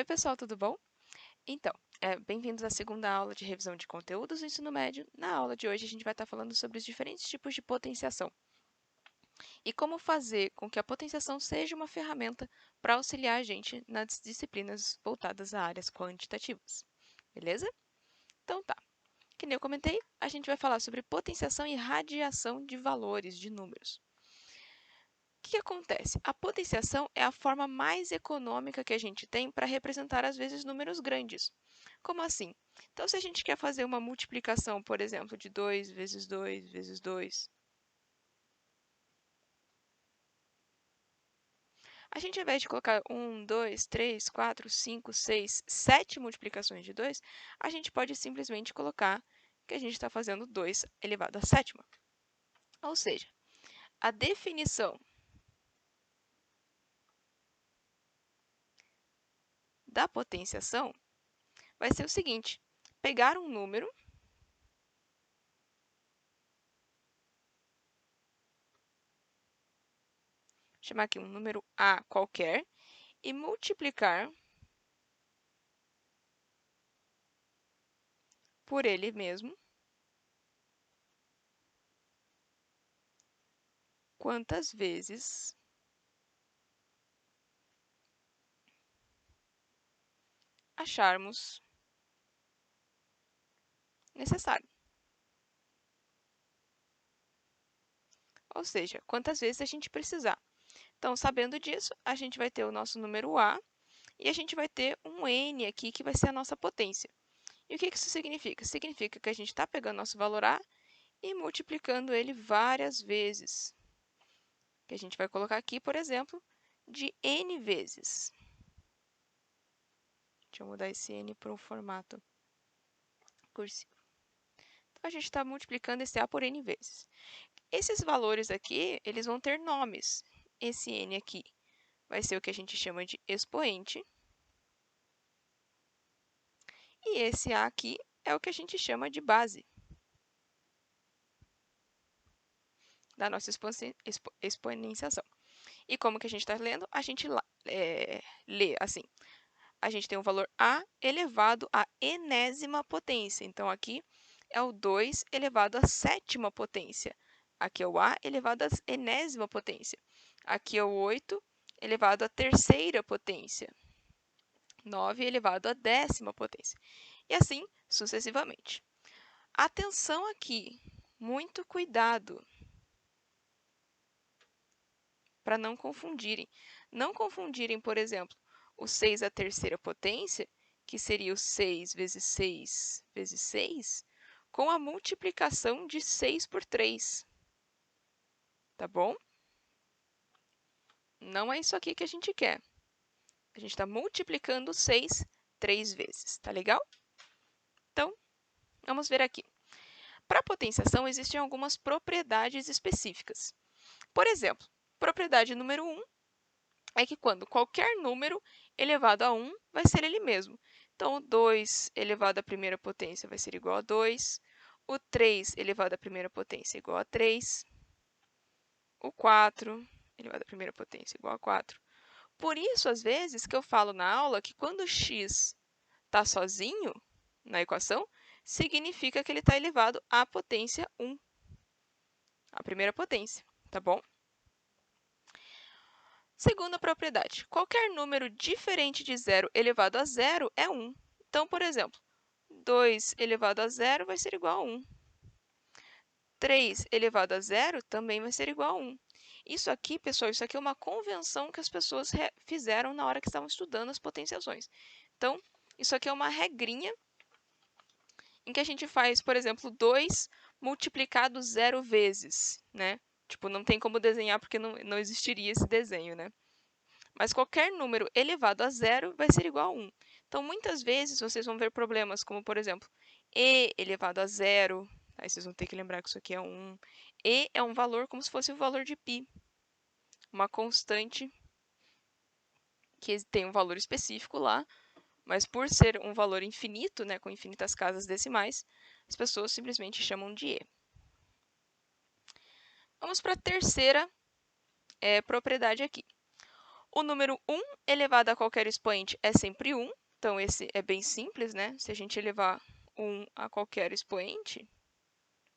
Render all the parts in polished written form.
pessoal, tudo bom? Então, bem-vindos à segunda aula de revisão de conteúdos do ensino médio. Na aula de hoje, a gente vai estar falando sobre os diferentes tipos de potenciação e como fazer com que a potenciação seja uma ferramenta para auxiliar a gente nas disciplinas voltadas a áreas quantitativas. Beleza? Então tá. Que nem eu comentei, a gente vai falar sobre potenciação e radiação de valores, de números. O que acontece? A potenciação é a forma mais econômica que a gente tem para representar, às vezes, números grandes. Como assim? Então, se a gente quer fazer uma multiplicação, por exemplo, de 2 vezes 2 vezes 2, a gente, ao invés de colocar 1, 2, 3, 4, 5, 6, 7 multiplicações de 2, a gente pode simplesmente colocar que a gente está fazendo 2 elevado à sétima. Ou seja, a definição da potenciação vai ser o seguinte: pegar um número chamar aqui um número A qualquer e multiplicar por ele mesmo quantas vezes acharmos necessário. Ou seja, quantas vezes a gente precisar. Então, sabendo disso, a gente vai ter o nosso número A e a gente vai ter um N aqui, que vai ser a nossa potência. E o que isso significa? Significa que a gente está pegando nosso valor A e multiplicando ele várias vezes. Que a gente vai colocar aqui, por exemplo, de N vezes. Deixa eu mudar esse N para um formato cursivo. Então, a gente está multiplicando esse A por N vezes. Esses valores aqui, eles vão ter nomes. Esse N aqui vai ser o que a gente chama de expoente. E esse A aqui é o que a gente chama de base da nossa exponenciação. E como que a gente está lendo? A gente lê assim. A gente tem o valor A elevado à enésima potência. Então, aqui é o 2 elevado à sétima potência. Aqui é o A elevado à enésima potência. Aqui é o 8 elevado à terceira potência. 9 elevado à décima potência. E assim sucessivamente. Atenção aqui, muito cuidado para não confundirem. Não confundirem, por exemplo, o 6 à terceira potência, que seria o 6 vezes 6 vezes 6, com a multiplicação de 6 por 3. Tá bom? Não é isso aqui que a gente quer. A gente está multiplicando 6 3 vezes. Tá legal? Então, vamos ver aqui. Para a potenciação, existem algumas propriedades específicas. Por exemplo, propriedade número 1 é que quando qualquer número elevado a 1 vai ser ele mesmo. Então, o 2 elevado à primeira potência vai ser igual a 2, o 3 elevado à primeira potência é igual a 3, o 4 elevado à primeira potência é igual a 4. Por isso, às vezes, que eu falo na aula que quando x está sozinho na equação, significa que ele está elevado à potência 1, a primeira potência, tá bom? Segunda propriedade, qualquer número diferente de 0 elevado a 0 é 1. Então, por exemplo, 2 elevado a 0 vai ser igual a 1. 3 elevado a 0 também vai ser igual a 1. Isso aqui, pessoal, isso aqui é uma convenção que as pessoas fizeram na hora que estavam estudando as potenciações. Então, isso aqui é uma regrinha em que a gente faz, por exemplo, 2 multiplicado 0 vezes, né? Tipo, não tem como desenhar porque não existiria esse desenho, né? Mas qualquer número elevado a 0 vai ser igual a 1. Então, muitas vezes, vocês vão ver problemas como, por exemplo, e elevado a 0. Aí vocês vão ter que lembrar que isso aqui é 1. E é um valor como se fosse o valor de π. Uma constante que tem um valor específico lá, mas por ser um valor infinito, né, com infinitas casas decimais, as pessoas simplesmente chamam de e. Vamos para a terceira propriedade aqui. O número 1 elevado a qualquer expoente é sempre 1. Então, esse é bem simples, né? Se a gente elevar 1 a qualquer expoente,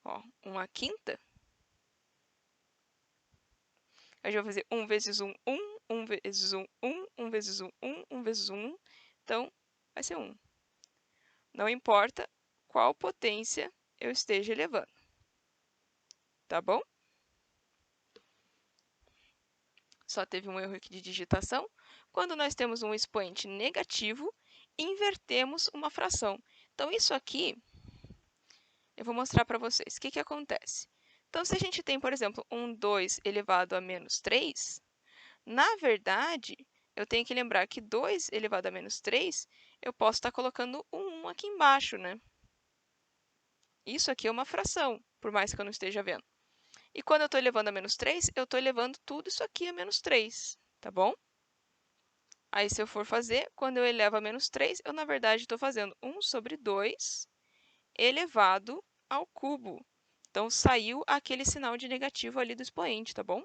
ó, 1 à quinta, a gente vai fazer 1 vezes 1, 1, 1 vezes 1, 1, 1 vezes 1, 1, 1 vezes 1. Então, vai ser 1. Não importa qual potência eu esteja elevando. Tá bom? Só teve um erro aqui de digitação. Quando nós temos um expoente negativo, invertemos uma fração. Então, isso aqui, eu vou mostrar para vocês. O que acontece? Então, se a gente tem, por exemplo, um 2 elevado a menos 3, na verdade, eu tenho que lembrar que 2 elevado a menos 3, eu posso estar colocando um 1 aqui embaixo, né? Isso aqui é uma fração, por mais que eu não esteja vendo. E quando eu estou elevando a menos 3, eu estou elevando tudo isso aqui a menos 3, tá bom? Aí, se eu for fazer, quando eu elevo a menos 3, eu, na verdade, estou fazendo 1 sobre 2 elevado ao cubo. Então, saiu aquele sinal de negativo ali do expoente, tá bom?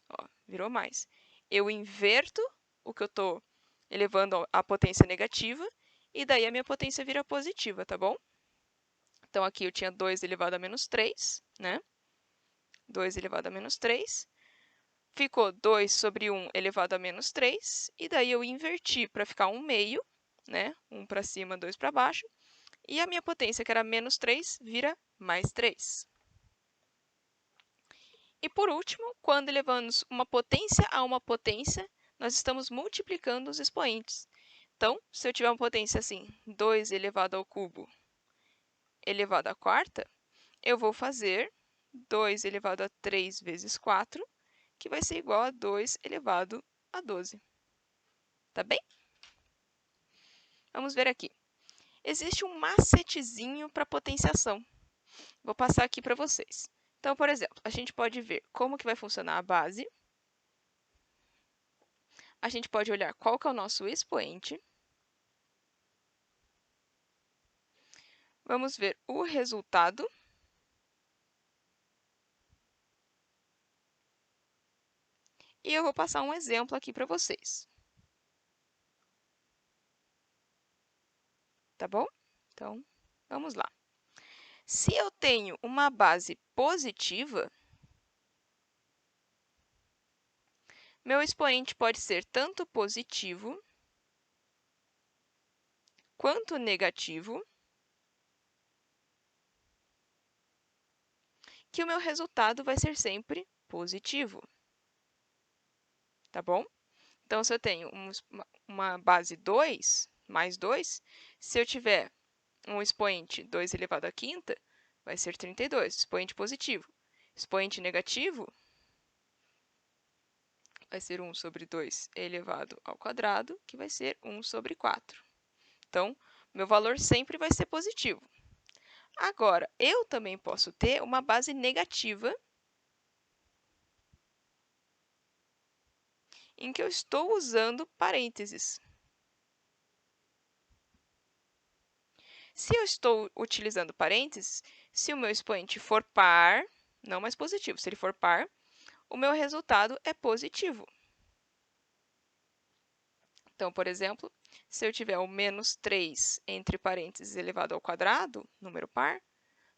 Ó, virou mais. Eu inverto o que eu estou elevando a potência negativa, e daí a minha potência vira positiva, tá bom? Então, aqui eu tinha 2 elevado a menos 3, né? 2 elevado a menos 3. Ficou 2 sobre 1 elevado a menos 3, e daí eu inverti para ficar 1 meio, né? 1 para cima, 2 para baixo, e a minha potência, que era menos 3, vira mais 3. E por último, quando elevamos uma potência a uma potência, nós estamos multiplicando os expoentes. Então, se eu tiver uma potência assim, 2 elevado ao cubo elevado à quarta, eu vou fazer 2 elevado a 3 vezes 4, que vai ser igual a 2 elevado a 12. Tá bem? Vamos ver aqui. Existe um macetezinho para potenciação. Vou passar aqui para vocês. Então, por exemplo, a gente pode ver como que vai funcionar a base. A gente pode olhar qual que é o nosso expoente. Vamos ver o resultado. E eu vou passar um exemplo aqui para vocês. Tá bom? Então, vamos lá. Se eu tenho uma base positiva, meu expoente pode ser tanto positivo quanto negativo, que o meu resultado vai ser sempre positivo. Tá bom? Então, se eu tenho uma base 2, mais 2, se eu tiver um expoente 2 elevado à quinta, vai ser 32, expoente positivo. Expoente negativo vai ser 1 sobre 2 elevado ao quadrado, que vai ser 1 sobre 4. Então, meu valor sempre vai ser positivo. Agora, eu também posso ter uma base negativa em que eu estou usando parênteses. Se eu estou utilizando parênteses, se o meu expoente for par, não mais positivo, se ele for par, o meu resultado é positivo. Então, por exemplo, se eu tiver o menos 3 entre parênteses elevado ao quadrado, número par,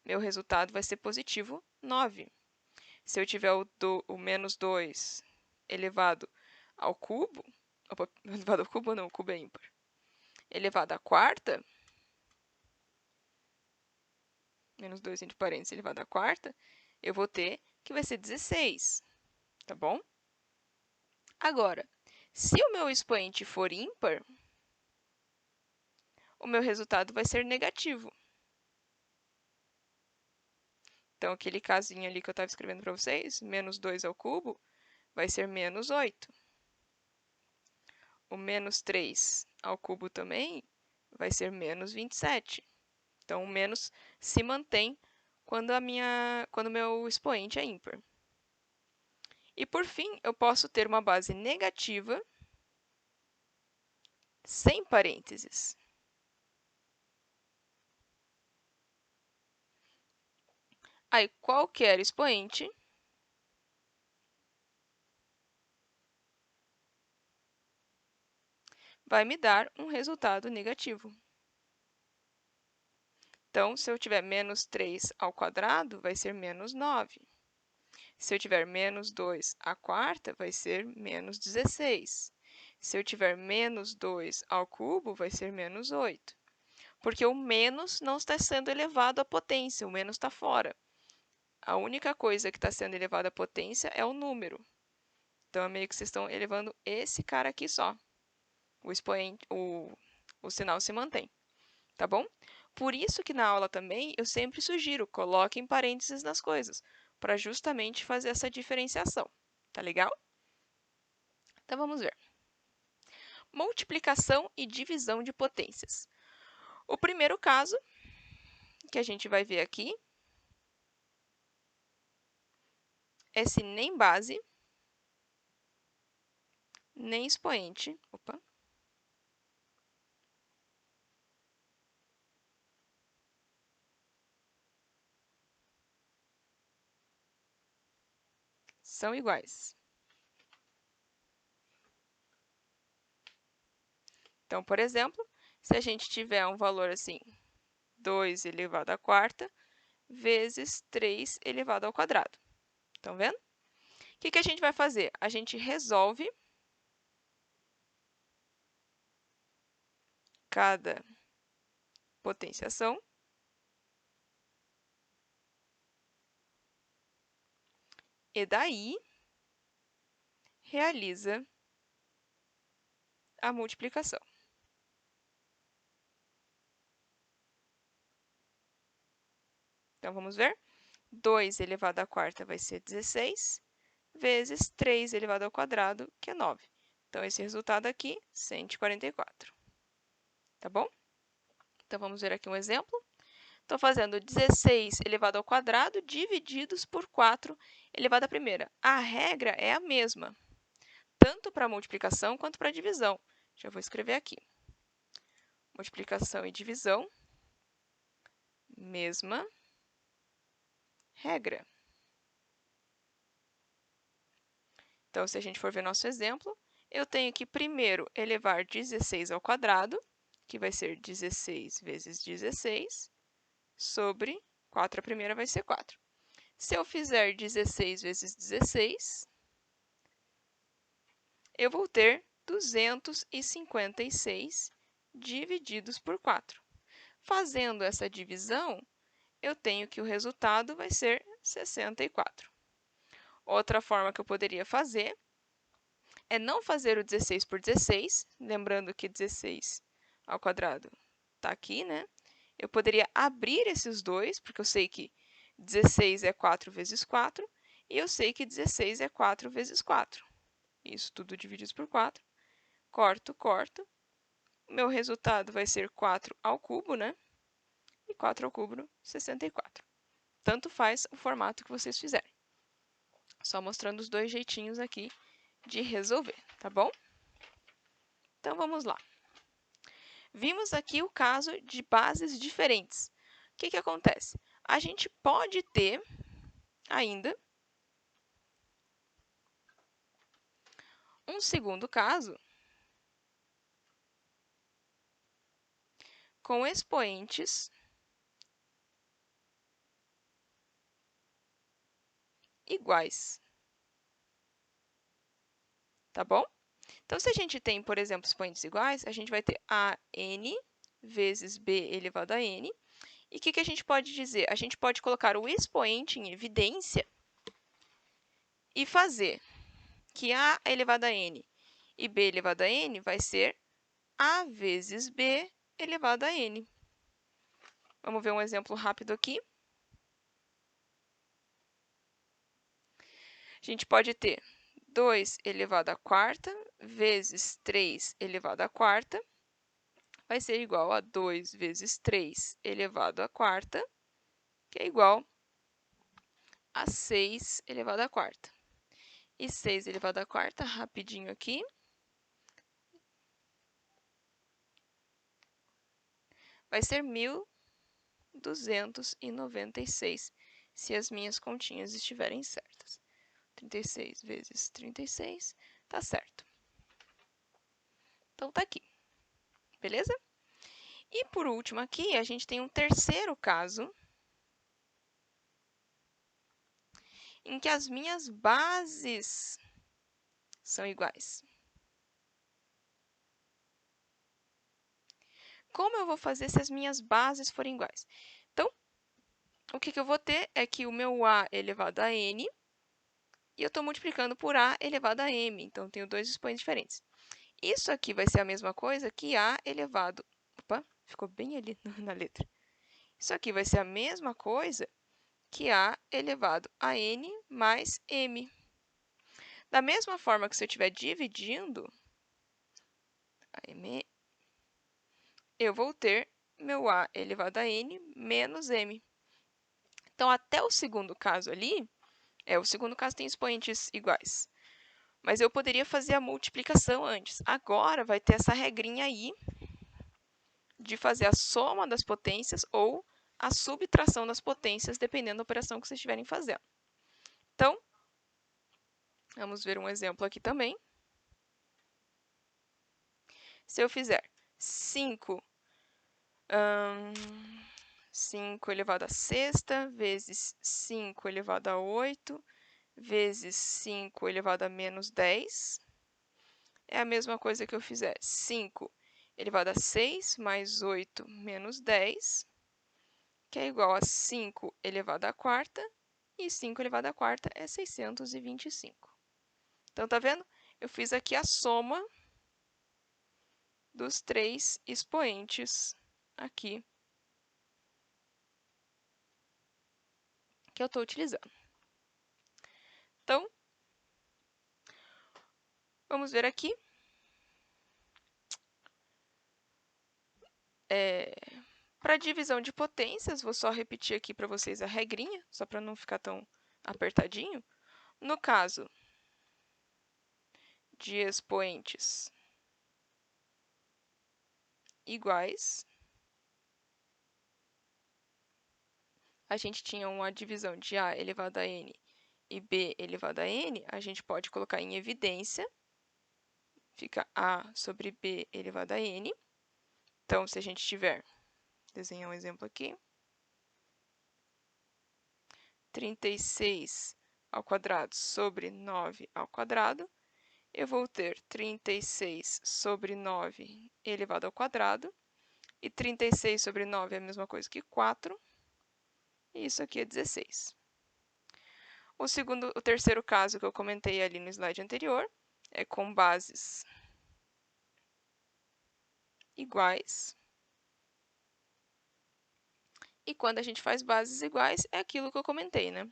meu resultado vai ser positivo 9. Se eu tiver o menos 2 elevado ao cubo, opa, elevado ao cubo não, o cubo é ímpar, elevado à quarta, menos 2 entre parênteses elevado à quarta, eu vou ter que vai ser 16, tá bom? Agora, se o meu expoente for ímpar, o meu resultado vai ser negativo. Então, aquele casinho ali que eu estava escrevendo para vocês, menos 2 ao cubo, vai ser menos 8. O menos 3 ao cubo também vai ser menos 27. Então, o menos se mantém quando o meu expoente é ímpar. E, por fim, eu posso ter uma base negativa sem parênteses. Aí, qualquer expoente vai me dar um resultado negativo. Então, se eu tiver menos 3 ao quadrado, vai ser menos 9. Se eu tiver menos 2 à quarta, vai ser menos 16. Se eu tiver menos 2 ao cubo, vai ser menos 8. Porque o menos não está sendo elevado à potência, o menos está fora. A única coisa que está sendo elevada à potência é o número. Então, é meio que vocês estão elevando esse cara aqui só. O expoente, o sinal se mantém, tá bom? Por isso que na aula também eu sempre sugiro, coloquem parênteses nas coisas, para justamente fazer essa diferenciação, tá legal? Então vamos ver. Multiplicação e divisão de potências. O primeiro caso que a gente vai ver aqui é se nem base, nem expoente, são iguais. Então, por exemplo, se a gente tiver um valor assim, 2 elevado à quarta vezes 3 elevado ao quadrado. Estão vendo? O que a gente vai fazer? A gente resolve cada potenciação e daí realiza a multiplicação. Então, vamos ver? 2 elevado à quarta vai ser 16, vezes 3 elevado ao quadrado, que é 9. Então, esse resultado aqui, 144. Tá bom? Então, vamos ver aqui um exemplo. Estou fazendo 16 elevado ao quadrado divididos por 4 elevado à primeira. A regra é a mesma, tanto para multiplicação quanto para divisão. Já vou escrever aqui. Multiplicação e divisão, mesma regra. Então, se a gente for ver nosso exemplo, eu tenho que primeiro elevar 16 ao quadrado, que vai ser 16 vezes 16, sobre 4 a primeira vai ser 4. Se eu fizer 16 vezes 16, eu vou ter 256 divididos por 4. Fazendo essa divisão, eu tenho que o resultado vai ser 64. Outra forma que eu poderia fazer é não fazer o 16 por 16, lembrando que 16 ao quadrado está aqui, né? Eu poderia abrir esses dois, porque eu sei que 16 é 4 vezes 4, e eu sei que 16 é 4 vezes 4. Isso tudo dividido por 4. Corto, corto. O meu resultado vai ser 4 ao cubo, né? E 4 ao cubo, 64. Tanto faz o formato que vocês fizerem. Só mostrando os dois jeitinhos aqui de resolver, tá bom? Então, vamos lá. Vimos aqui o caso de bases diferentes. O que acontece? A gente pode ter ainda um segundo caso com expoentes iguais, tá bom? Então, se a gente tem, por exemplo, expoentes iguais, a gente vai ter AN vezes B elevado a N. E o que a gente pode dizer? A gente pode colocar o expoente em evidência e fazer que A elevado a N e B elevado a N vai ser A vezes B elevado a N. Vamos ver um exemplo rápido aqui. A gente pode ter 2 elevado à quarta vezes 3 elevado à quarta vai ser igual a 2 vezes 3 elevado à quarta, que é igual a 6 elevado à quarta. E 6 elevado à quarta, rapidinho aqui, vai ser 1.296, se as minhas continhas estiverem certas. 36 vezes 36, tá certo. Então, tá aqui. beleza? E por último aqui, a gente tem um terceiro caso, em que as minhas bases são iguais. Como eu vou fazer se as minhas bases forem iguais? Então, o que eu vou ter é que o meu a elevado a n, e eu estou multiplicando por a elevado a m, então tenho dois expoentes diferentes. Isso aqui vai ser a mesma coisa que a elevado... Opa, ficou bem ali na letra. Isso aqui vai ser a mesma coisa que a elevado a n mais m. Da mesma forma que se eu estiver dividindo, eu vou ter meu a elevado a n menos m. Então, até o segundo caso ali, o segundo caso tem expoentes iguais. Mas eu poderia fazer a multiplicação antes. Agora vai ter essa regrinha aí de fazer a soma das potências ou a subtração das potências, dependendo da operação que vocês estiverem fazendo. Então, vamos ver um exemplo aqui também. Se eu fizer 5 elevado a sexta vezes 5 elevado a 8 vezes 5 elevado a menos 10, é a mesma coisa que eu fizer 5 elevado a 6 mais 8 menos 10, que é igual a 5 elevado à quarta, e 5 elevado à quarta é 625. Então, tá vendo? Eu fiz aqui a soma dos três expoentes aqui que eu estou utilizando. Então, vamos ver aqui. Para divisão de potências, vou só repetir aqui para vocês a regrinha, só para não ficar tão apertadinho. No caso de expoentes iguais, a gente tinha uma divisão de a elevado a n e b elevado a n, a gente pode colocar em evidência, fica a sobre b elevado a n. Então, se a gente tiver, desenhar um exemplo aqui, 36 ao quadrado sobre 9 ao quadrado, eu vou ter 36 sobre 9 elevado ao quadrado, e 36 sobre 9 é a mesma coisa que 4, e isso aqui é 16. O terceiro caso que eu comentei ali no slide anterior é com bases iguais. E quando a gente faz bases iguais, é aquilo que eu comentei, né?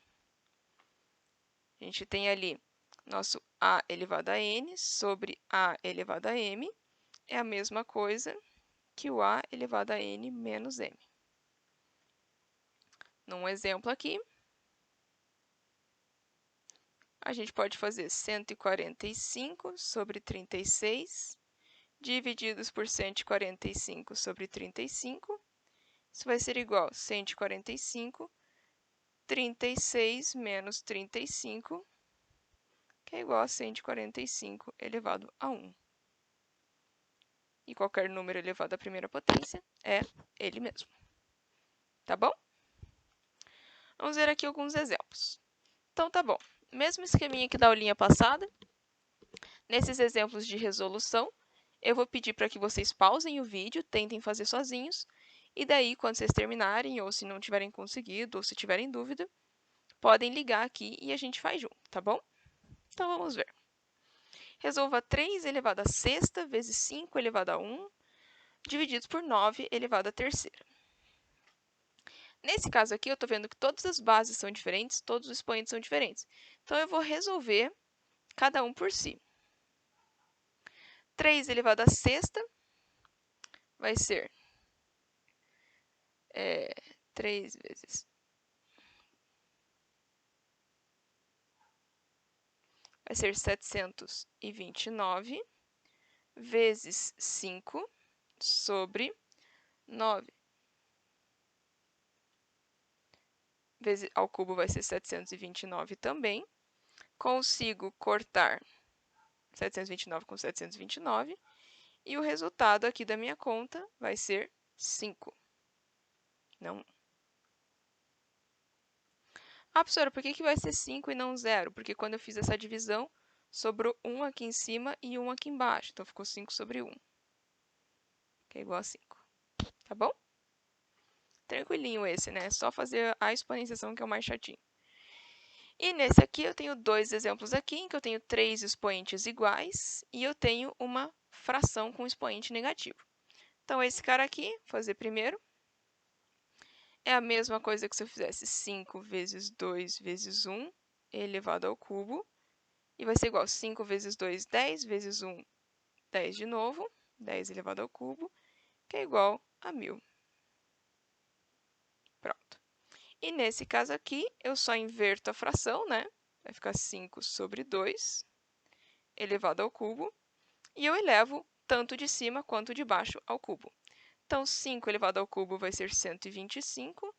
A gente tem ali nosso a elevado a n sobre a elevado a m, é a mesma coisa que o a elevado a n menos m. Num exemplo aqui, a gente pode fazer 145 sobre 36, divididos por 145 sobre 35. Isso vai ser igual a 145, 36 menos 35, que é igual a 145 elevado a 1. E qualquer número elevado à primeira potência é ele mesmo. Tá bom? Vamos ver aqui alguns exemplos. Então, tá bom. Mesmo esqueminha que da aulinha passada, nesses exemplos de resolução, eu vou pedir para que vocês pausem o vídeo, tentem fazer sozinhos, e daí, quando vocês terminarem, ou se não tiverem conseguido, ou se tiverem dúvida, podem ligar aqui e a gente faz junto, tá bom? Então, vamos ver. Resolva 3 elevado a sexta vezes 5 elevado a 1, divididos por 9 elevado a terceira. Nesse caso aqui, eu estou vendo que todas as bases são diferentes, todos os expoentes são diferentes. Então, eu vou resolver cada um por si. 3 elevado a sexta vai ser 3 vezes... Vai ser 729 vezes 5 sobre 9. Vezes ao cubo vai ser 729 também. Consigo cortar 729 com 729. E o resultado aqui da minha conta vai ser 5. Não. Ah, professora, por que vai ser 5 e não 0? Porque quando eu fiz essa divisão, sobrou 1 aqui em cima e 1 aqui embaixo. Então, ficou 5 sobre 1, que é igual a 5. Tá bom? Tranquilinho esse, né? É só fazer a exponenciação que é o mais chatinho. E nesse aqui eu tenho dois exemplos aqui, em que eu tenho 3 expoentes iguais e eu tenho uma fração com expoente negativo. Então, esse cara aqui, vou fazer primeiro, é a mesma coisa que se eu fizesse 5 vezes 2 vezes 1 elevado ao cubo, e vai ser igual a 5 vezes 2, 10, vezes 1, 10 de novo, 10 elevado ao cubo, que é igual a 1000. Pronto. E nesse caso aqui, eu só inverto a fração, né? Vai ficar 5 sobre 2 elevado ao cubo, e eu elevo tanto de cima quanto de baixo ao cubo. Então, 5 elevado ao cubo vai ser 125,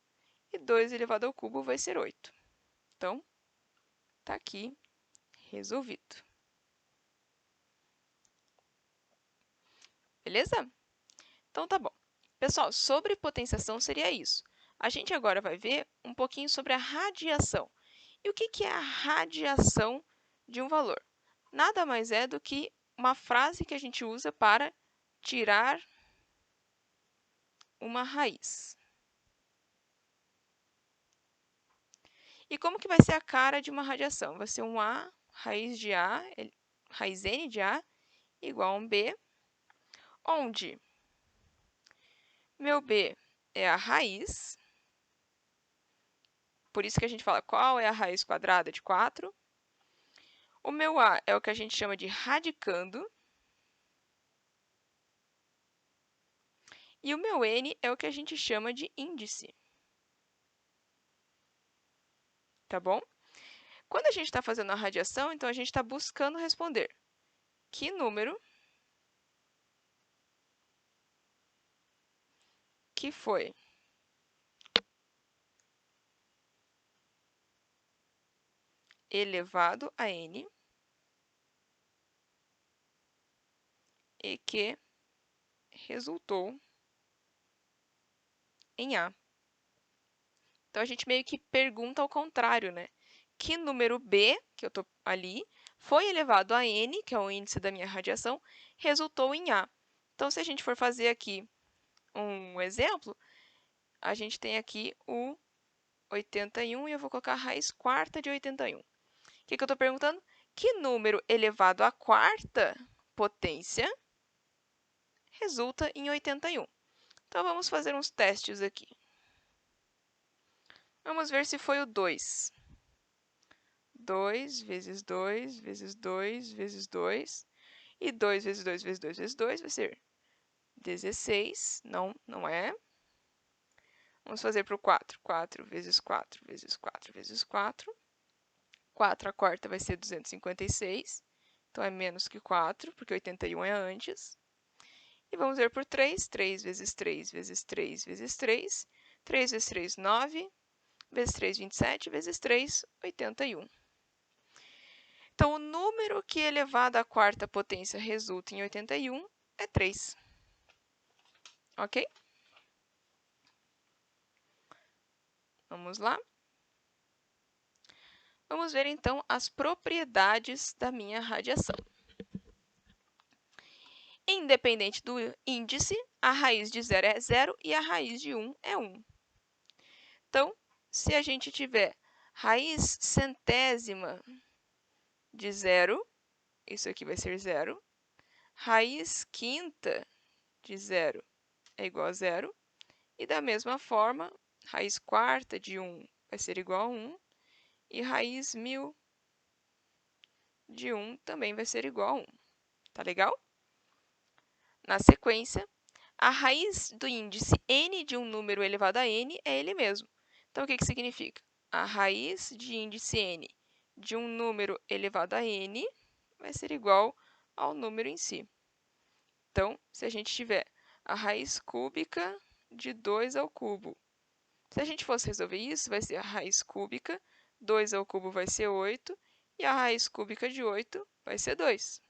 e 2 elevado ao cubo vai ser 8. Então, está aqui resolvido. Beleza? Então, tá bom. Pessoal, sobre potenciação seria isso. A gente agora vai ver um pouquinho sobre a radiação. E o que é a radiação de um valor? Nada mais é do que uma frase que a gente usa para tirar uma raiz. E como que vai ser a cara de uma radiação? Vai ser um A, raiz de A, raiz N de A, igual a um B, onde meu B é a raiz, por isso que a gente fala qual é a raiz quadrada de 4. O meu A é o que a gente chama de radicando, e o meu N é o que a gente chama de índice. Tá bom? Quando a gente está fazendo a radiação, então a gente está buscando responder que número que foi elevado a n e que resultou em A. Então, a gente meio que pergunta ao contrário, né? Que número B, que eu estou ali, foi elevado a n, que é o índice da minha radiação, resultou em A. Então, se a gente for fazer aqui um exemplo, a gente tem aqui o 81 e eu vou colocar a raiz quarta de 81. O que eu estou perguntando? Que número elevado à quarta potência resulta em 81? Então, vamos fazer uns testes aqui. Vamos ver se foi o 2. 2 vezes 2 vezes 2 vezes 2. E 2 vezes 2 vezes 2 vezes 2 vai ser 16. Não é. Vamos fazer para o 4. 4 vezes 4 vezes 4 vezes 4. 4 a quarta vai ser 256. Então, é menos que 4, porque 81 é antes. E vamos ver por 3. 3 vezes 3 vezes 3 vezes 3. 3 vezes 3, 9. Vezes 3, 27. Vezes 3, 81. Então, o número que elevado à quarta potência resulta em 81 é 3. Ok? Vamos lá? Vamos ver, então, as propriedades da minha radiação. Independente do índice, a raiz de 0 é 0 e a raiz de 1 é 1. Então, se a gente tiver raiz centésima de 0, isso aqui vai ser 0. Raiz quinta de 0 é igual a 0. E da mesma forma, raiz quarta de 1 vai ser igual a 1. E raiz 1000 de 1 também vai ser igual a 1. Tá legal? Na sequência, a raiz do índice n de um número elevado a n é ele mesmo. Então, o que significa? A raiz de índice n de um número elevado a n vai ser igual ao número em si. Então, se a gente tiver a raiz cúbica de 2 ao cubo, se a gente fosse resolver isso, vai ser a raiz cúbica, 2 ao cubo vai ser 8, e a raiz cúbica de 8 vai ser 2.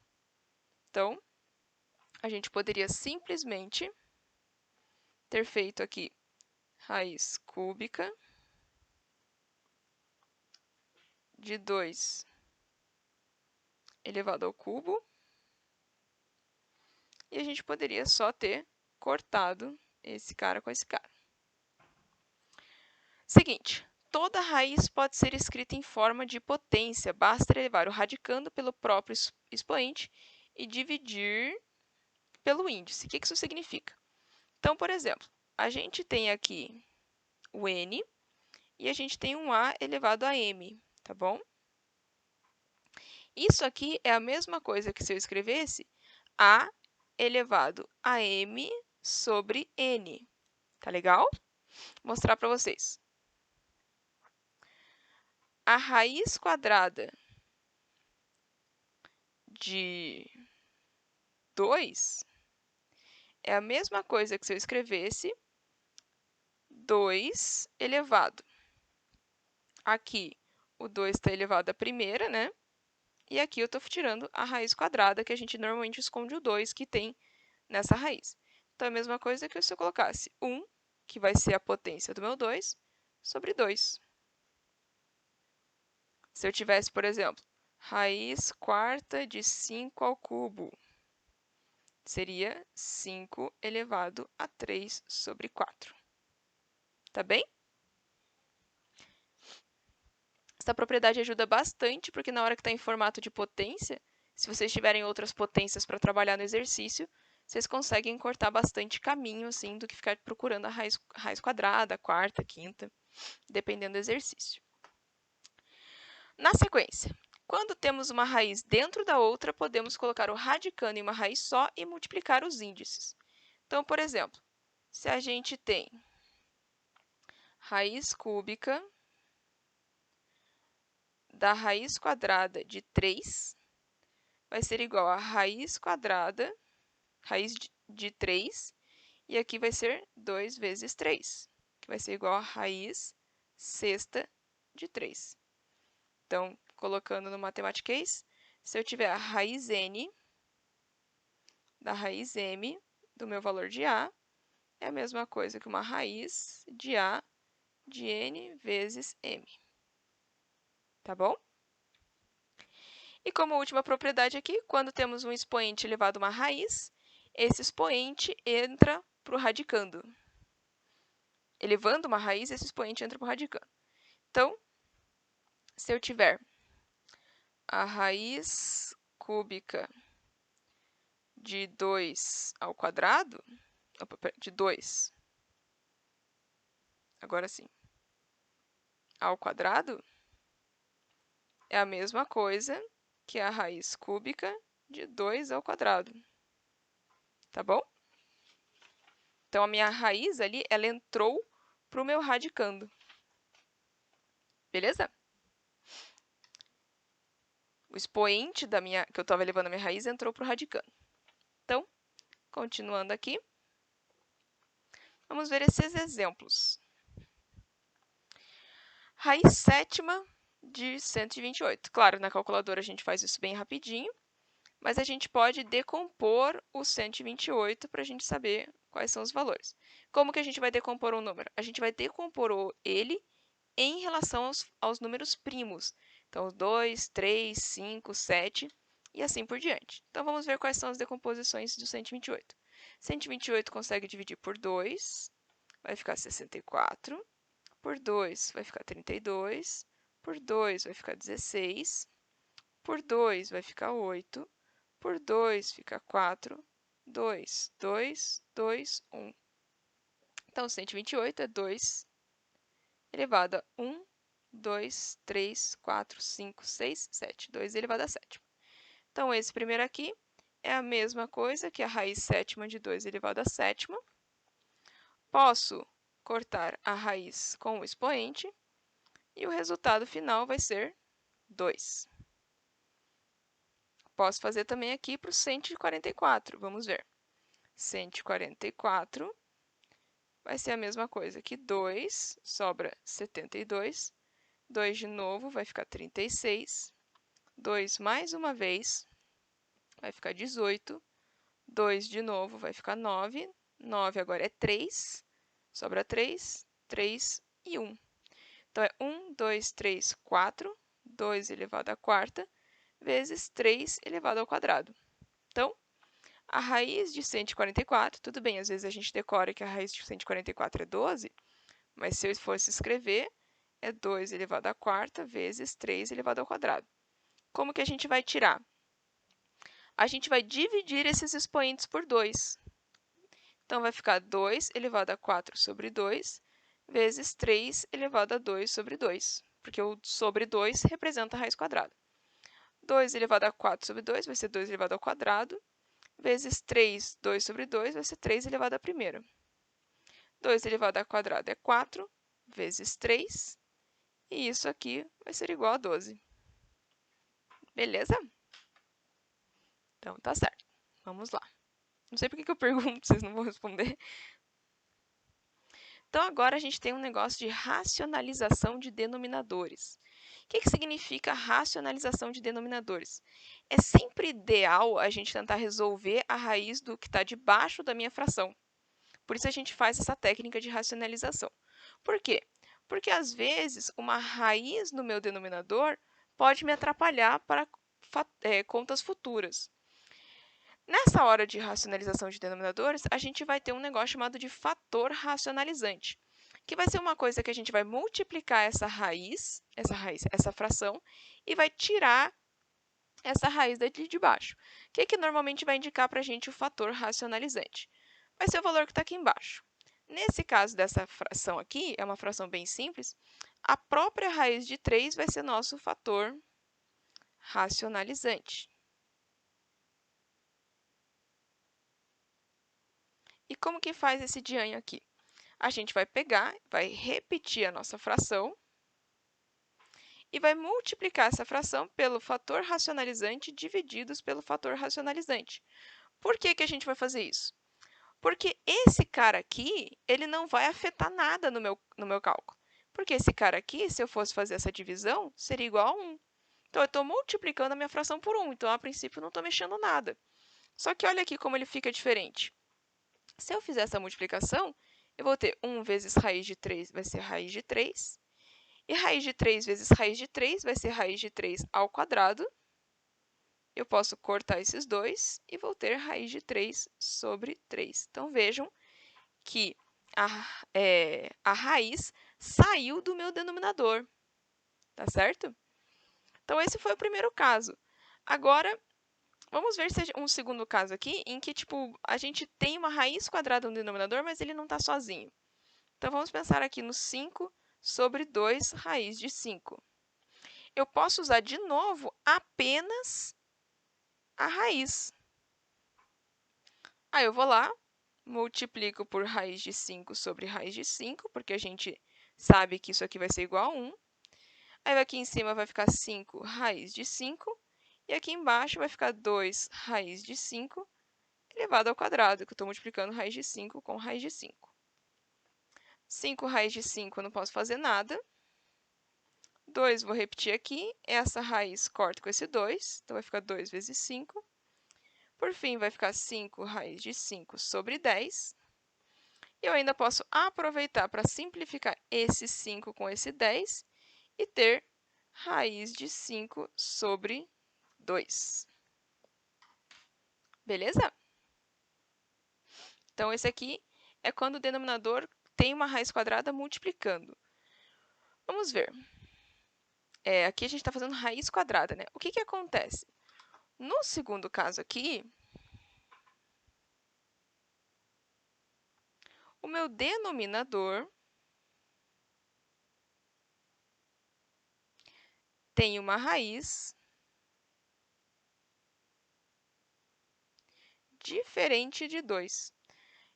Então, a gente poderia simplesmente ter feito aqui raiz cúbica de 2 elevado ao cubo. E a gente poderia só ter cortado esse cara com esse cara. Seguinte, toda raiz pode ser escrita em forma de potência, basta elevar o radicando pelo próprio expoente e dividir pelo índice. O que isso significa? Então, por exemplo, a gente tem aqui o n e a gente tem um a elevado a m, tá bom? Isso aqui é a mesma coisa que se eu escrevesse a elevado a m sobre n. Tá legal? Vou mostrar para vocês. A raiz quadrada de 2 é a mesma coisa que se eu escrevesse 2 elevado. Aqui, o 2 está elevado à primeira, né? E aqui eu estou tirando a raiz quadrada, que a gente normalmente esconde o 2 que tem nessa raiz. Então, é a mesma coisa que se eu colocasse 1, que vai ser a potência do meu 2, sobre 2. Se eu tivesse, por exemplo, raiz quarta de 5 ao cubo, seria 5 elevado a 3 sobre 4. Tá bem? Essa propriedade ajuda bastante, porque na hora que está em formato de potência, se vocês tiverem outras potências para trabalhar no exercício, vocês conseguem cortar bastante caminho, assim, do que ficar procurando a raiz quadrada, quarta, quinta, dependendo do exercício. Na sequência, quando temos uma raiz dentro da outra, podemos colocar o radicando em uma raiz só e multiplicar os índices. Então, por exemplo, se a gente tem raiz cúbica da raiz quadrada de 3, vai ser igual a raiz quadrada, raiz de 3, e aqui vai ser 2 vezes 3, que vai ser igual a raiz sexta de 3. Então, colocando no matematiquês, se eu tiver a raiz n da raiz m do meu valor de a, é a mesma coisa que uma raiz de a de n vezes m. Tá bom? E como última propriedade aqui, quando temos um expoente elevado a uma raiz, esse expoente entra para o radicando. Elevando uma raiz, esse expoente entra para o radicando. Então, se eu tiver a raiz cúbica de 2 ao quadrado, de 2, agora sim, ao quadrado, é a mesma coisa que a raiz cúbica de 2 ao quadrado. Tá bom? Então, a minha raiz ali, ela entrou para o meu radicando. Beleza? O expoente que eu estava elevando a minha raiz entrou para o radicando. Então, continuando aqui, vamos ver esses exemplos. Raiz sétima de 128. Claro, na calculadora a gente faz isso bem rapidinho, mas a gente pode decompor o 128 para a gente saber quais são os valores. Como que a gente vai decompor um número? A gente vai decompor ele em relação aos números primos. Então, 2, 3, 5, 7 e assim por diante. Então, vamos ver quais são as decomposições do 128. 128 consegue dividir por 2, vai ficar 64. Por 2 vai ficar 32. Por 2 vai ficar 16. Por 2 vai ficar 8. Por 2 fica 4. 2, 2, 2, 1. Então, 128 é 2 elevado a 1, 2, 3, 4, 5, 6, 7. 2 elevado a 7. Então, esse primeiro aqui é a mesma coisa que a raiz sétima de 2 elevado a sétima. Posso cortar a raiz com o expoente e o resultado final vai ser 2. Posso fazer também aqui para o 144. Vamos ver. 144 vai ser a mesma coisa que 2, sobra 72. 2 de novo vai ficar 36. 2 mais uma vez vai ficar 18. 2 de novo vai ficar 9. 9 agora é 3. Sobra 3, 3 e 1. Então, é 1, 2, 3, 4. 2 elevado à quarta vezes 3 elevado ao quadrado. Então, a raiz de 144, tudo bem, às vezes a gente decora que a raiz de 144 é 12, mas se eu fosse escrever, é 2 elevado à quarta vezes 3 elevado ao quadrado. Como que a gente vai tirar? A gente vai dividir esses expoentes por 2. Então, vai ficar 2 elevado a 4 sobre 2 vezes 3 elevado a 2 sobre 2, porque o sobre 2 representa a raiz quadrada. 2 elevado a 4 sobre 2 vai ser 2 elevado ao quadrado, vezes 3, 2 sobre 2 vai ser 3 elevado à primeira. 2 elevado ao quadrado é 4, vezes 3, e isso aqui vai ser igual a 12. Beleza? Então, tá certo. Vamos lá. Não sei por que eu pergunto, vocês não vão responder. Então, agora a gente tem um negócio de racionalização de denominadores. O que significa racionalização de denominadores? É sempre ideal a gente tentar resolver a raiz do que está debaixo da minha fração. Por isso, a gente faz essa técnica de racionalização. Por quê? Porque, às vezes, uma raiz no meu denominador pode me atrapalhar para contas futuras. Nessa hora de racionalização de denominadores, a gente vai ter um negócio chamado de fator racionalizante, que vai ser uma coisa que a gente vai multiplicar essa fração, e vai tirar essa raiz daqui de baixo. O que normalmente vai indicar para a gente o fator racionalizante? Vai ser o valor que está aqui embaixo. Nesse caso dessa fração aqui, é uma fração bem simples, a própria raiz de 3 vai ser nosso fator racionalizante. E como que faz esse dianho aqui? A gente vai pegar, vai repetir a nossa fração e vai multiplicar essa fração pelo fator racionalizante divididos pelo fator racionalizante. Por que a gente vai fazer isso? Porque esse cara aqui, ele não vai afetar nada no meu cálculo. Porque esse cara aqui, se eu fosse fazer essa divisão, seria igual a 1. Então, eu estou multiplicando a minha fração por 1. Então, a princípio, não estou mexendo nada. Só que olha aqui como ele fica diferente. Se eu fizer essa multiplicação, eu vou ter 1 vezes raiz de 3 vai ser raiz de 3. E raiz de 3 vezes raiz de 3 vai ser raiz de 3 ao quadrado. Eu posso cortar esses dois e vou ter raiz de 3 sobre 3. Então, vejam que a raiz saiu do meu denominador, tá certo? Então, esse foi o primeiro caso. Agora, vamos ver um segundo caso aqui, em que a gente tem uma raiz quadrada no denominador, mas ele não está sozinho. Então, vamos pensar aqui no 5 sobre 2 raiz de 5. Eu posso usar de novo apenas a raiz. Aí eu vou lá, multiplico por raiz de 5 sobre raiz de 5, porque a gente sabe que isso aqui vai ser igual a 1. Aí aqui em cima vai ficar 5 raiz de 5, e aqui embaixo vai ficar 2 raiz de 5 elevado ao quadrado, que eu estou multiplicando raiz de 5 com raiz de 5. 5 raiz de 5 eu não posso fazer nada. 2, vou repetir aqui, essa raiz corta com esse 2, então vai ficar 2 vezes 5. Por fim, vai ficar 5 raiz de 5 sobre 10. Eu ainda posso aproveitar para simplificar esse 5 com esse 10 e ter raiz de 5 sobre 2. Beleza? Então, esse aqui é quando o denominador tem uma raiz quadrada multiplicando. Vamos ver. Aqui a gente está fazendo raiz quadrada, né? O que acontece? No segundo caso aqui, o meu denominador tem uma raiz diferente de 2.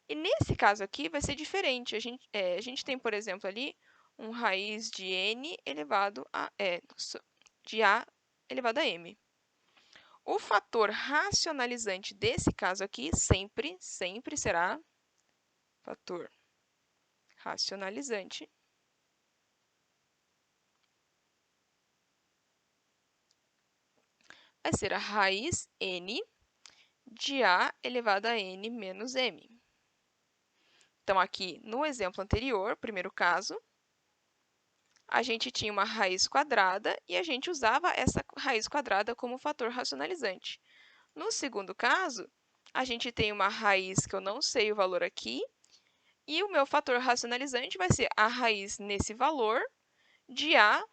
E nesse caso aqui vai ser diferente. A gente tem, por exemplo, ali um raiz de n elevado a de a elevado a m. O fator racionalizante desse caso aqui sempre será fator racionalizante vai ser a raiz n de a elevado a n menos m. Então, aqui no exemplo anterior, primeiro caso, a gente tinha uma raiz quadrada e a gente usava essa raiz quadrada como fator racionalizante. No segundo caso, a gente tem uma raiz que eu não sei o valor aqui, e o meu fator racionalizante vai ser a raiz nesse valor de a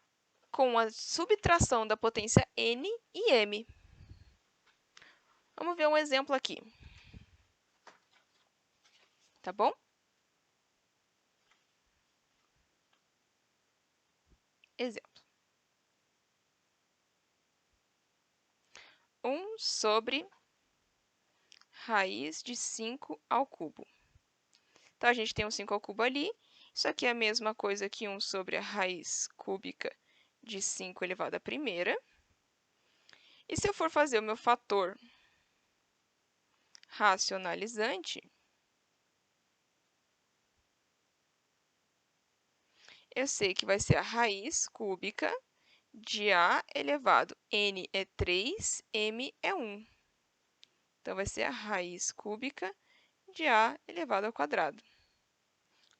com a subtração da potência n e m. Vamos ver um exemplo aqui. Tá bom? Exemplo. 1 sobre raiz de 5 ao cubo. Então, a gente tem um 5 ao cubo ali. Isso aqui é a mesma coisa que 1 sobre a raiz cúbica de 5 elevado à primeira. E se eu for fazer o meu fator racionalizante, eu sei que vai ser a raiz cúbica de a elevado n é 3, m é 1. Então, vai ser a raiz cúbica de a elevado ao quadrado.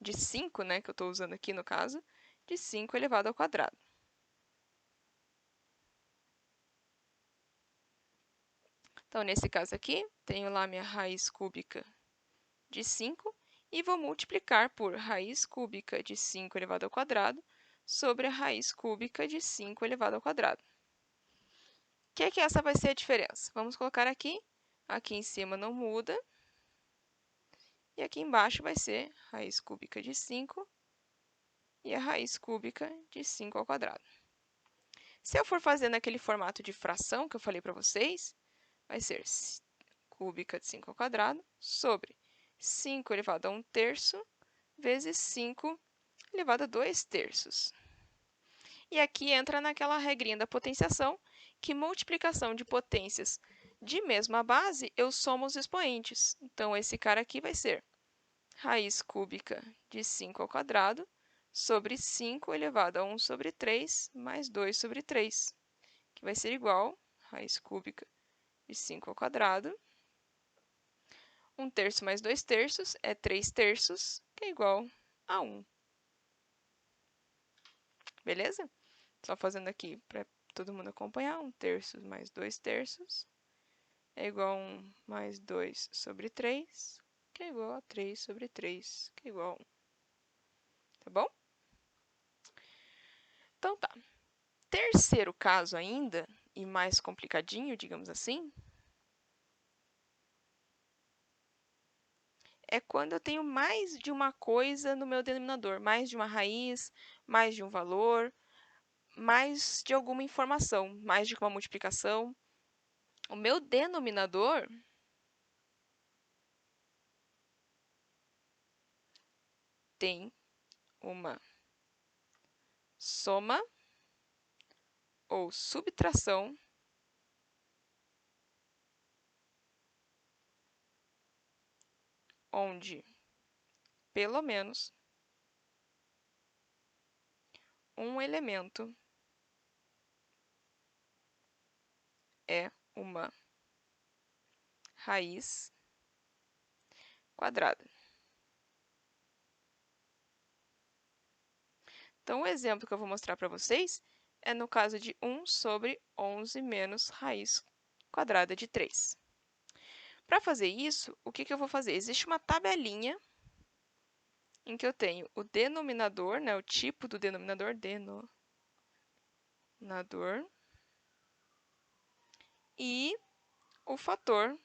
De 5, né, que eu estou usando aqui no caso, de 5 elevado ao quadrado. Então, nesse caso aqui, tenho lá minha raiz cúbica de 5 e vou multiplicar por raiz cúbica de 5 elevado ao quadrado sobre a raiz cúbica de 5 elevado ao quadrado. O que é que essa vai ser a diferença? Vamos colocar aqui. Aqui em cima não muda. E aqui embaixo vai ser raiz cúbica de 5 e a raiz cúbica de 5 ao quadrado. Se eu for fazer naquele formato de fração que eu falei para vocês, vai ser cúbica de 5 ao quadrado sobre 5 elevado a 1 terço vezes 5 elevado a 2 terços. E aqui entra naquela regrinha da potenciação, que multiplicação de potências de mesma base, eu somo os expoentes. Então, esse cara aqui vai ser raiz cúbica de 5 ao quadrado sobre 5 elevado a 1 sobre 3 mais 2 sobre 3, que vai ser igual a raiz cúbica de 5 ao quadrado. 1 terço mais 2 terços é 3 terços, que é igual a 1. Beleza? Só fazendo aqui para todo mundo acompanhar. 1 terço mais 2 terços é igual a 1 mais 2 sobre 3, que é igual a 3 sobre 3, que é igual a 1. Tá bom? Então, tá. Terceiro caso ainda, e mais complicadinho, digamos assim, é quando eu tenho mais de uma coisa no meu denominador, mais de uma raiz, mais de um valor, mais de alguma informação, mais de uma multiplicação. O meu denominador tem uma soma ou subtração onde pelo menos um elemento é uma raiz quadrada. Então, o exemplo que eu vou mostrar para vocês é no caso de 1 sobre 11 menos raiz quadrada de 3. Para fazer isso, o que eu vou fazer? Existe uma tabelinha em que eu tenho o denominador, né, o tipo do denominador, denominador, e o fator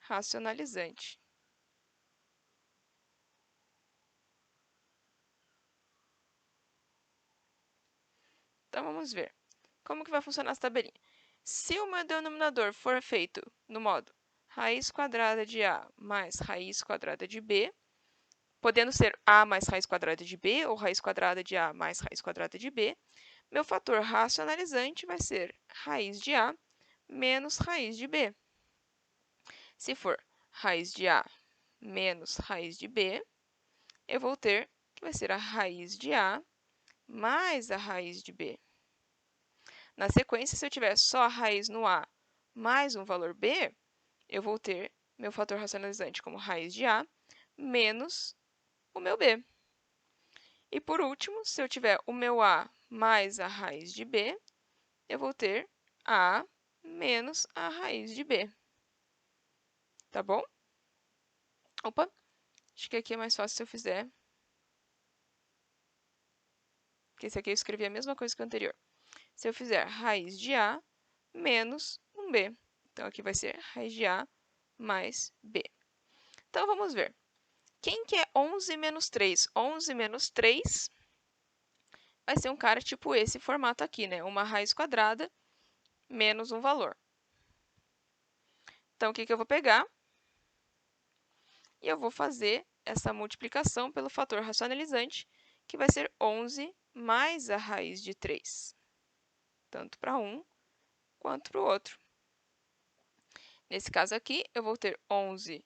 racionalizante. Então, vamos ver. Como que vai funcionar essa tabelinha? Se o meu denominador for feito no modo raiz quadrada de a mais raiz quadrada de b, podendo ser a mais raiz quadrada de b ou raiz quadrada de a mais raiz quadrada de b, meu fator racionalizante vai ser raiz de a menos raiz de b. Se for raiz de a menos raiz de b, eu vou ter que vai ser a raiz de a mais a raiz de b. Na sequência, se eu tiver só a raiz no a mais um valor b, eu vou ter meu fator racionalizante como raiz de a menos o meu b. E, por último, se eu tiver o meu a mais a raiz de b, eu vou ter a menos a raiz de b. Tá bom? Opa, acho que aqui é mais fácil se eu fizer. Porque esse aqui eu escrevi a mesma coisa que o anterior. Se eu fizer raiz de a menos um b. Então, aqui vai ser raiz de a mais b. Então, vamos ver. Quem que é 11 menos 3? 11 menos 3 vai ser um cara tipo esse formato aqui, né? Uma raiz quadrada menos um valor. Então, o que eu vou pegar? E eu vou fazer essa multiplicação pelo fator racionalizante, que vai ser 11 mais a raiz de 3, tanto para um quanto para o outro. Nesse caso aqui, eu vou ter 11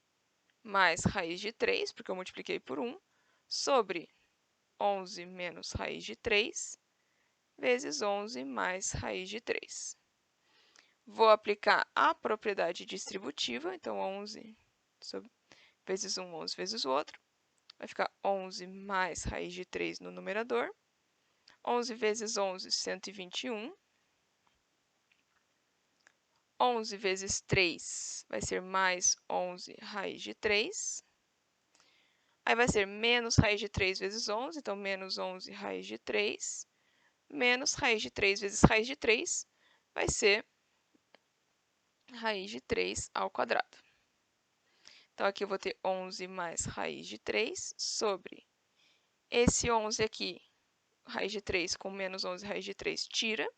mais raiz de 3, porque eu multipliquei por 1, sobre 11 menos raiz de 3, vezes 11 mais raiz de 3. Vou aplicar a propriedade distributiva, então 11 vezes 1, 11 vezes o outro. Vai ficar 11 mais raiz de 3 no numerador. 11 vezes 11, 121. 11 vezes 3 vai ser mais 11 raiz de 3. Aí vai ser menos raiz de 3 vezes 11, então menos 11 raiz de 3. Menos raiz de 3 vezes raiz de 3 vai ser raiz de 3 ao quadrado. Então, aqui eu vou ter 11 mais raiz de 3 sobre esse 11 aqui, raiz de 3 com menos 11 raiz de 3, tira.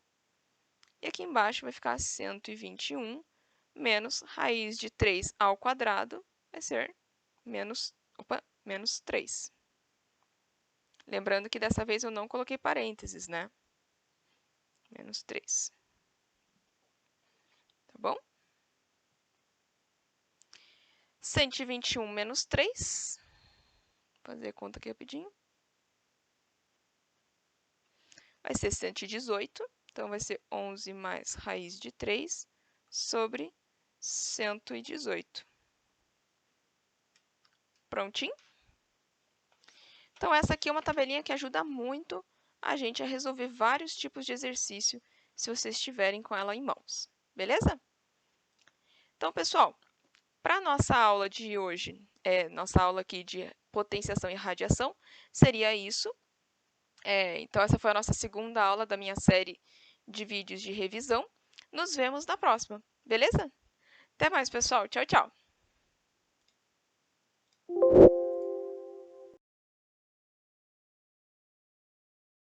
E aqui embaixo vai ficar 121 menos raiz de 3 ao quadrado, vai ser menos 3. Lembrando que dessa vez eu não coloquei parênteses, né? Menos 3. Tá bom? 121 menos 3. Vou fazer a conta aqui rapidinho. Vai ser 118. Então, vai ser 11 mais raiz de 3 sobre 118. Prontinho? Então, essa aqui é uma tabelinha que ajuda muito a gente a resolver vários tipos de exercício se vocês estiverem com ela em mãos. Beleza? Então, pessoal, para a nossa aula de hoje, nossa aula aqui de potenciação e radiação, seria isso. Então, essa foi a nossa segunda aula da minha série de vídeos de revisão. Nos vemos na próxima, beleza? Até mais, pessoal. Tchau, tchau!